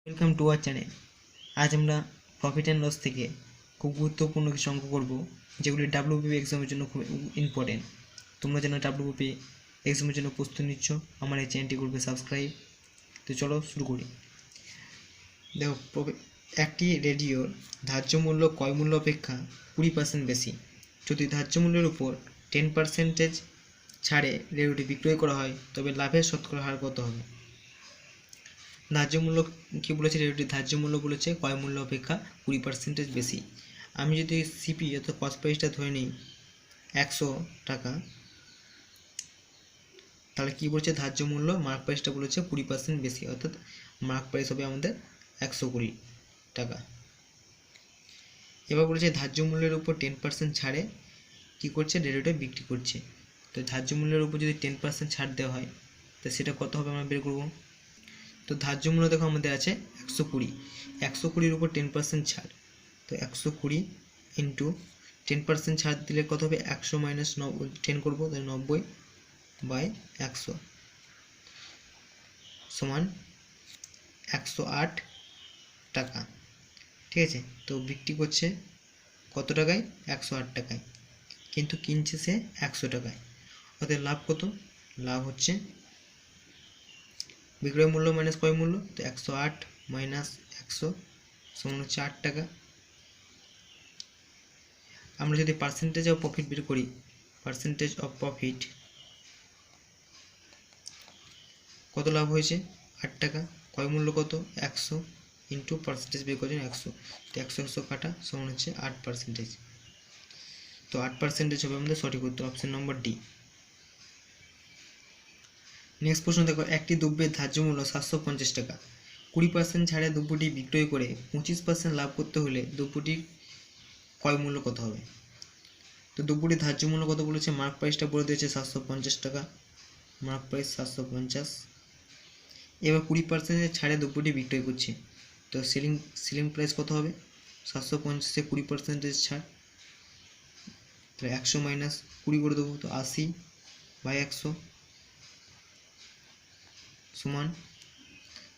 Welcome to our channel. আজ আমরা profit and loss থেকে খুব গুরুত্বপূর্ণ কিছু অঙ্ক করব, যেগুলি ডাব্লিউবিপি এক্সামের জন্য খুব ইম্পর্টেন্ট। তোমরা যেন ডাব্লিউবিপি এক্সামের জন্য প্রস্তুতি নিচ্ছ, আমার এই চ্যানেলটি করবে সাবস্ক্রাইব। তো চলো শুরু করি। দেখো, একটি রেডিওর ধার্য মূল্য ক্রয় মূল্য অপেক্ষা 20% বেশি। যদি ধার্য মূল্যের উপর 10% ছাড়ে রেডিওটি বিক্রয় করা হয়, তবে লাভের শতকরা হার কত হবে? ধার্য মূল্য কী বলেছে? রেডিওটির ধার্য মূল্য বলেছে ক্রয় মূল্য অপেক্ষা 20% বেশি। আমি যদি সিপি অর্থাৎ কস্ট প্রাইসটা ধরে নিই 100 টাকা, তাহলে কী বলছে? ধার্য মূল্য মার্ক প্রাইসটা বলেছে 20% বেশি, অর্থাৎ মার্ক প্রাইস হবে আমাদের 120 টাকা। এবার বলেছে ধার্য মূল্যের উপর 10% ছাড়ে কী করছে? রেডিওটা বিক্রি করছে। তো ধার্য মূল্যের উপর যদি 10% ছাড় দেওয়া হয়, তো সেটা কত হবে আমরা বের করবো। তো ধার্য মূল্য দেখো আমাদের আছে 120, 120-র উপর 10% ছাড়, তো 120 ইন্টু 10% ছাড় দিলে কত হবে? 100 মাইনাস 10 করবো, তাহলে 90/100 সমান 108 টাকা। ঠিক আছে, তো বিক্রি করছে কত টাকায়? 108 টাকায়, কিন্তু কিনছে সে 100 টাকায়। অর্থাৎ লাভ কত? লাভ হচ্ছে বিক্রয় মূল্য মাইনাস ক্রয় মূল্য, তো 108 মাইনাস 100 সমান হচ্ছে 8 টাকা। আমরা যদি পার্সেন্টেজ অফ প্রফিট বের করি, পার্সেন্টেজ অফ প্রফিট কত লাভ হয়েছে? 8 টাকা। ক্রয় মূল্য কত? 100 ইন্টু পার্সেন্টেজ বের করছেন 100, তো 100 কাটা সমান হচ্ছে 8%। তো 8% হবে আমাদের সঠিক উত্তর, অপশন নম্বর ডি। নেক্সট প্রশ্ন দেখো, একটি দ্রব্যের ধার্য মূল্য 750 টাকা। 20% ছাড়ে দ্রব্যটি বিক্রয় করে 25% লাভ করতে হলে দ্রব্যটির ক্রয় মূল্য কত হবে? তো দ্রব্যটির ধার্য মূল্য কত বলেছে? মার্ক প্রাইসটা বলে দিয়েছে 750 টাকা, মার্ক প্রাইস 750। এবার 20% ছাড়ে দ্রব্যটি বিক্রয় করছে, তো সেলিং প্রাইস কত হবে? 750-এ 20% ছাড়, তাহলে 100 মাইনাস 20 করে দেবো, তো 80/100 সমান,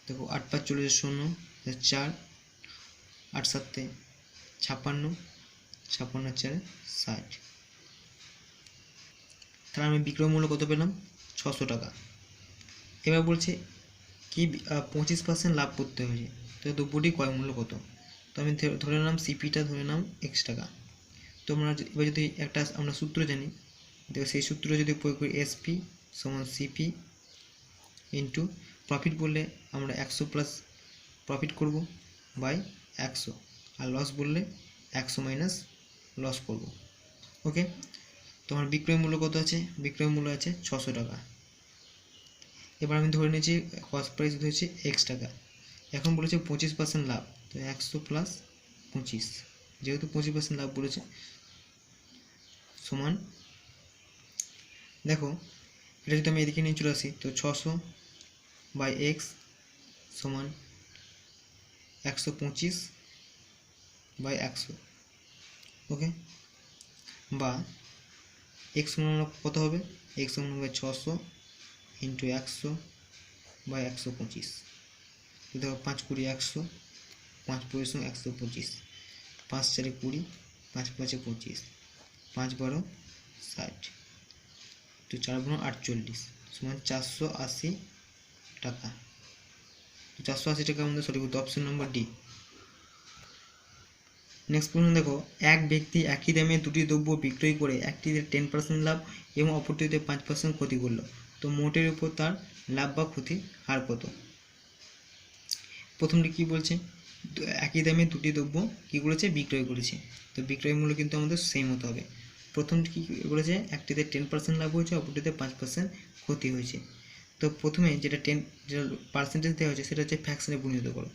দেখো 8×5 = 0, 4, 8×7 56, 56×4 60। তাহলে আমি বিক্রয় মূল্য কত পেলাম? 600 টাকা। এবার বলছে কি 25% লাভ করতে হয়েছে, তো দ্রব্যটি ক্রয় মূল্য কত? তো আমি ধরে নিলাম সিপিটা ধরে নিলাম x টাকা। তো আমরা এবার যদি একটা আমরা সূত্র জানি, দেখো সেই সূত্র যদি প্রয়োগ করি, এসপি সমান সিপি ইন্টু প্রফিট বললে আমরা 100 প্লাস প্রফিট করব বাই 100, আর লস বললে 100 মাইনাস লস করব। ওকে, তোমার বিক্রয় মূল্য কত আছে? বিক্রয় মূল্য আছে 600 টাকা। এবার আমি ধরে নিয়েছি কস্ট প্রাইস ধরেছি x টাকা। এখন বলেছে 25% লাভ, তো 100 প্লাস 25, যেহেতু 25% লাভ বলেছে, সমান, দেখো এটা যদি আমি এদিকে নিয়ে চলে আসি, তো 600/x সমান 125/100। ওকে, বা x সমান কত হবে? x সমান হবে 600 ইন্টু 100/125। তো দেখো 5×20 100, 5×5 125, 5×4 20, 5×5 25, 5×12 60, তো 4×9 48 সমান 480 টাকা। তো 480 টাকা আমাদের সঠিক উত্তর, অপশন নম্বর ডি। নেক্সট প্রশ্ন দেখো, এক ব্যক্তি একই দামে দুটি দ্রব্য বিক্রয় করে একটিতে 10% লাভ এবং অপরটিতে 5% ক্ষতি করলো, তো মোটের উপর তার লাভ বা ক্ষতি হার কত? প্রথমটি কি বলছে? একই দামে দুটি দ্রব্য কী করেছে? বিক্রয় করেছে, তো বিক্রয় মূল্য কিন্তু আমাদের সেম হতে হবে। প্রথমটি কী বলেছে? একটিতে 10% লাভ হয়েছে, অপরটিতে 5% ক্ষতি হয়েছে। তো প্রথমে যেটা পার্সেন্টেজ দেওয়া হয়েছে সেটা হচ্ছে ফ্র্যাকশনে পরিণত করো,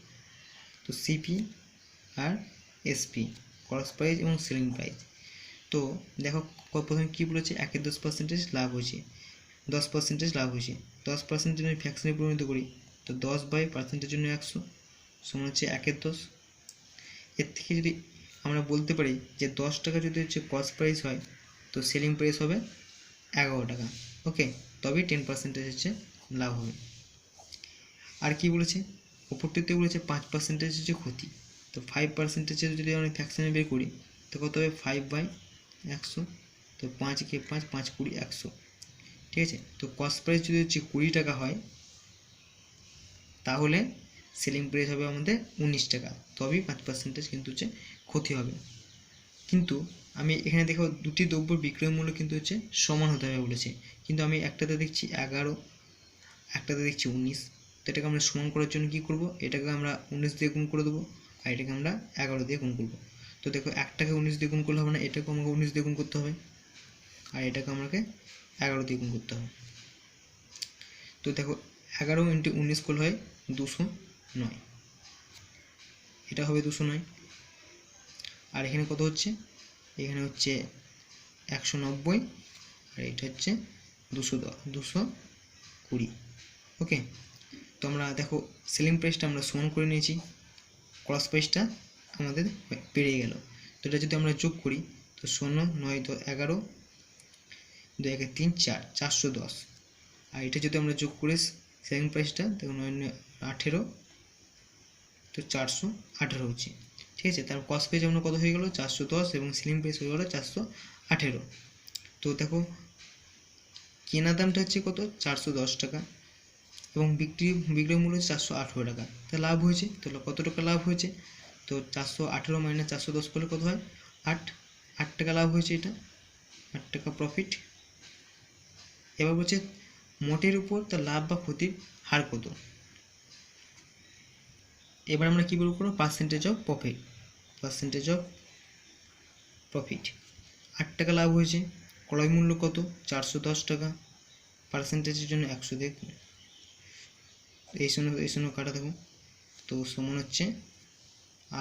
তো সিপি আর এসপি কস্ট প্রাইস এবং সেলিং প্রাইস। তো দেখো প্রথমে কী বলেছে? 1-এর 10% লাভ হয়েছে, 10% লাভ হয়েছে, 10% যদি ফ্র্যাকশনে পরিণত করি, তো 10/% জন্য 100 সমান হচ্ছে 1-এর 10। এর থেকে যদি আমরা বলতে পারি যে 10 টাকা যদি হচ্ছে কস্ট প্রাইস হয়, তো সেলিং প্রাইস হবে 11 টাকা। ওকে, তবেই 10% হচ্ছে লাভ হবে। আর কি বলেছে? ওপরটিতে বলেছে 5% হচ্ছে ক্ষতি। তো 5% যদি আমরা ফ্র্যাকশানে বের করি তো কত হবে 5/100। তো 5 কে 5, 5 20 100, ঠিক আছে। তো কস্ট প্রাইস যদি হচ্ছে 20 টাকা হয় তাহলে সেলিং প্রাইস হবে আমাদের 19 টাকা, তবেই 5% কিন্তু হচ্ছে ক্ষতি হবে। কিন্তু আমি এখানে দেখো দুটি দ্রব্যর বিক্রয় মূল্য কিন্তু হচ্ছে সমান হতে হবে বলেছে, কিন্তু আমি একটাতে দেখছি 11, একটাতে দেখছি 19। তো এটাকে আমরা সমান করার জন্য কী করব, এটাকে আমরা 19 দিয়ে গুণ করে দেবো আর এটাকে আমরা 11 দিয়ে গুণ করব। তো দেখো একটাকে 19 দিয়ে গুণ করলে হবে না, এটাকে আমাকে 19 দিয়ে গুণ করতে হবে আর এটাকে আমাকে 11 দিয়ে গুণ করতে হবে। তো দেখো 11 × 19 করলে হয় 209, এটা হবে 209। আর এখানে কত হচ্ছে, এখানে হচ্ছে 190 আর এটা হচ্ছে 220। ওকে, তো আমরা দেখো সেলিং প্রাইসটা আমরা সমান করে নিয়েছি, ক্রস প্রাইসটা আমাদের বেড়ে গেল। তো এটা যদি আমরা যোগ করি তো 16 9 10 11 2 1 3 4 410। আর এটা যদি আমরা যোগ করি সেলিং প্রাইসটা দেখো 9 9 18, তো 418 হচ্ছে, ঠিক আছে। তার কস্ট প্রাইস আমরা কত হয়ে গেল 410 এবং সেলিং প্রাইস হয়ে গেল 418। তো দেখো কেনা দামটা হচ্ছে কত 410 টাকা এবং বিক্রয় মূল্য হচ্ছে 418 টাকা। তা লাভ হয়েছে, তো কত টাকা লাভ হয়েছে, তো 418 - 410 করলে কত হয় 8 টাকা লাভ হয়েছে, এটা 8 টাকা প্রফিট। এবার বলছে মোটের উপর তার লাভ বা ক্ষতির হার কত। এবার আমরা কী বলবো, পার্সেন্টেজ অফ প্রফিট। 8 টাকা লাভ হয়েছে, ক্রয় মূল্য কত 410 টাকা, পার্সেন্টেজের জন্য 100 দিয়ে এই শূন্য কাটা থাকুন, তো সমান হচ্ছে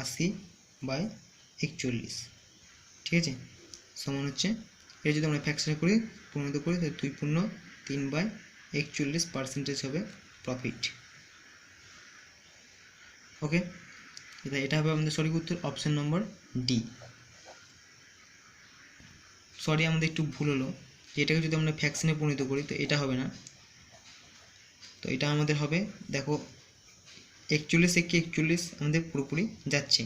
80/41, ঠিক আছে। সমান হচ্ছে এটা যদি আমরা ফ্র্যাকশনে করি পরিণত করি তাহলে 2.3/41 পার্সেন্টেজ হবে প্রফিট। ওকে, এটা হবে আমাদের সঠিক উত্তর, অপশান নম্বর ডি। সরি আমাদের একটু ভুল হলো, যে এটাকে যদি আমরা ফ্র্যাকশনে পরিণত করি তো এটা হবে না, তো এটা আমাদের হবে দেখো 41 থেকে 41 আমাদের পুরোপুরি যাচ্ছে,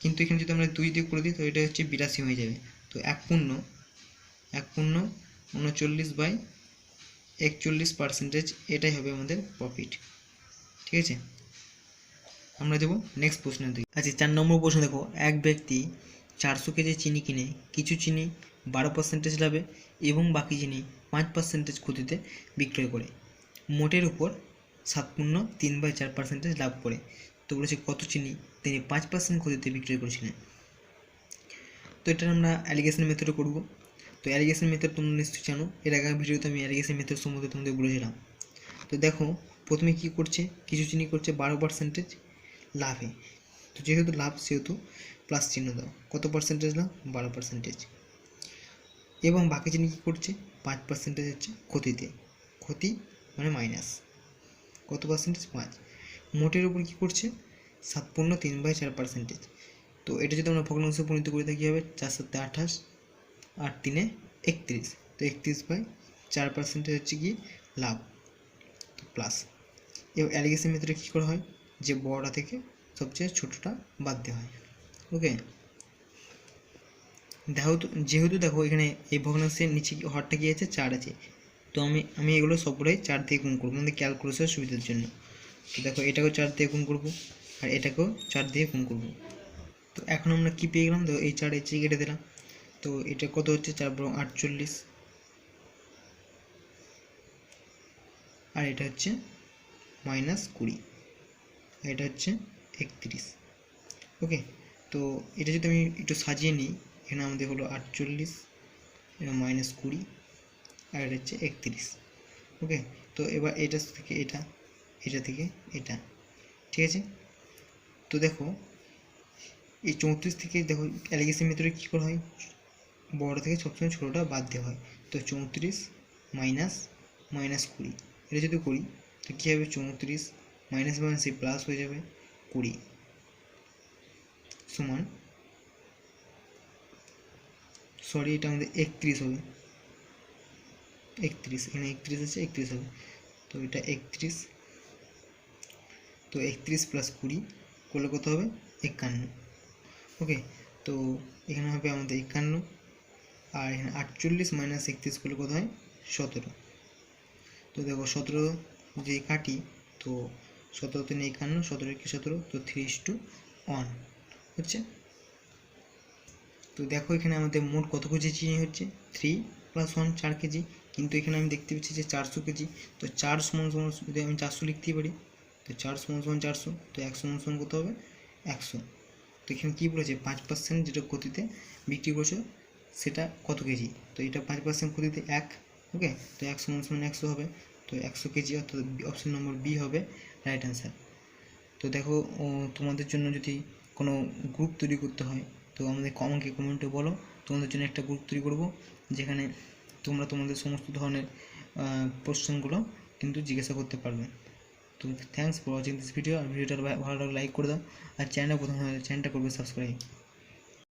কিন্তু এখানে যদি আমরা 2 দিয়ে করে দিই তো এটা হচ্ছে 82 হয়ে যাবে। তো 1.39/41 এটাই হবে আমাদের প্রফিট, ঠিক আছে। আমরা দেবো নেক্সট প্রশ্নের দিকে। আচ্ছা 4 নম্বর প্রশ্ন দেখো, এক ব্যক্তি 400 কেজি চিনি কিনে কিছু চিনি 12% লাভে এবং বাকি চিনি 5% ক্ষতিতে বিক্রয় করে, মোটের উপর 7.3/4% লাভ করে। তো বলেছে কত চিনি তিনি 5% ক্ষতিতে বিক্রয় করেছিলেন। তো এটা আমরা অ্যালিগেশন মেথডে করব। তো অ্যালিগেশন মেথড তোমরা নিশ্চয়ই জানো, এর আগে ভিডিওতে আমি অ্যালিগেশন মেথড সম্বন্ধে তোমাদের বলেছিলাম। তো দেখো প্রথমে কি করছে, কিছু চিনি করছে 12% লাভে, তো যেহেতু লাভ সেহেতু প্লাস চিহ্ন দাও, কত পার্সেন্টেজ লাভ 12%, এবং বাকি চিনি কী করছে 5% হচ্ছে ক্ষতিতে, ক্ষতি মানে মাইনাস, কত পার্সেন্টেজ 5, মোটের উপর কী করছে 7.3/4%। তো এটা যদি আমরা ভগ্নাংশে পরিণত করে থাকি হবে 4 7 28 আর 3 31, তো 31/4% হচ্ছে কি লাভ, তো প্লাস। এবার অ্যালিগেশন মেথডে কী করা হয়, যে বড়টা থেকে সবচেয়ে ছোটোটা বাদ দেওয়া হয়। ওকে, যেহেতু দেখো এখানে এই ভগ্নাংশের নিচে হরটা কি আছে 4 আছে, তো আমি এগুলো সবগুলোই 4 দিয়ে গুণ করবো আমাদের ক্যালকুলেশনের সুবিধার জন্য। তো দেখো এটাকেও 4 দিয়ে গুণ করবো আর এটাকেও 4 দিয়ে গুণ করবো। তো এখন আমরা কী পেয়ে গেলাম, তো এই 4 কেটে দিলাম, তো এটা কত হচ্ছে 4 × 48 আর এটা হচ্ছে -20 আর এটা হচ্ছে 31। ওকে, তো এটা যদি আমি একটু সাজিয়ে নিই, এখানে আমাদের হলো 48 এটা -20 আর এটা হচ্ছে 31। ওকে, তো এবার এটা থেকে এটা, এটা থেকে এটা, ঠিক আছে। তো দেখো এই 34 থেকে দেখো অ্যালিগেশন মেথডে কী করা হয়, বড় থেকে সবসময় ছোটোটা বাদ দেওয়া হয়। তো 34 -20 এটা যদি করি তো কী হবে 34 মাইনাস প্লাস হয়ে যাবে 20 সমান, সরি এটা আমাদের 31 হবে, 31 এখানে 31 আছে 31 হবে, তো এটা 31 তো 31 প্লাস 20 করলে কত হবে 51। ওকে, তো এখানে হবে আমাদের 51, আর এখানে 48 মাইনাস 31 করলে কত হয় 17। তো দেখো 17 যে কাটি, তো 17 3 51, 17 কি 17, তো 3:1 হচ্ছে। তো দেখো এখানে আমাদের মোট কত কেজি চিনি হচ্ছে 3 + 1 4 কেজি, কিন্তু এখানে আমি দেখতে পাচ্ছি যে 400 কেজি। তো 4 সমান সমান যদি আমি 400 লিখতেই পারি, তো 4 সমান সমান 400, তো 1 সমান সমান কত হবে 100। তো এখানে কী বলেছে 5% যেটা গতিতে বিক্রি করছো সেটা কত কেজি, তো এটা 5% গতিতে 1। ওকে, তো 1 সমান সমান 100 হবে, তো 100 কেজি, অর্থাৎ অপশন নম্বর বি হবে রাইট অ্যান্সার। তো দেখো তোমাদের জন্য যদি কোনো গ্রুপ তৈরি করতে হয় তো আমাকে কমেন্টে বলো, তোমাদের জন্য একটা গ্রুপ তৈরি করব যেখানে তোমরা তোমাদের সমস্ত ধরনের কোশ্চেনগুলো কিন্তু জিজ্ঞাসা করতে পারবে। তো thanks for watching this video, আর ভিডিওটা ভালো লাগলে লাইক করে দাও, আর চ্যানেলে প্রথম হলে চ্যানেলটা করবে সাবস্ক্রাইব।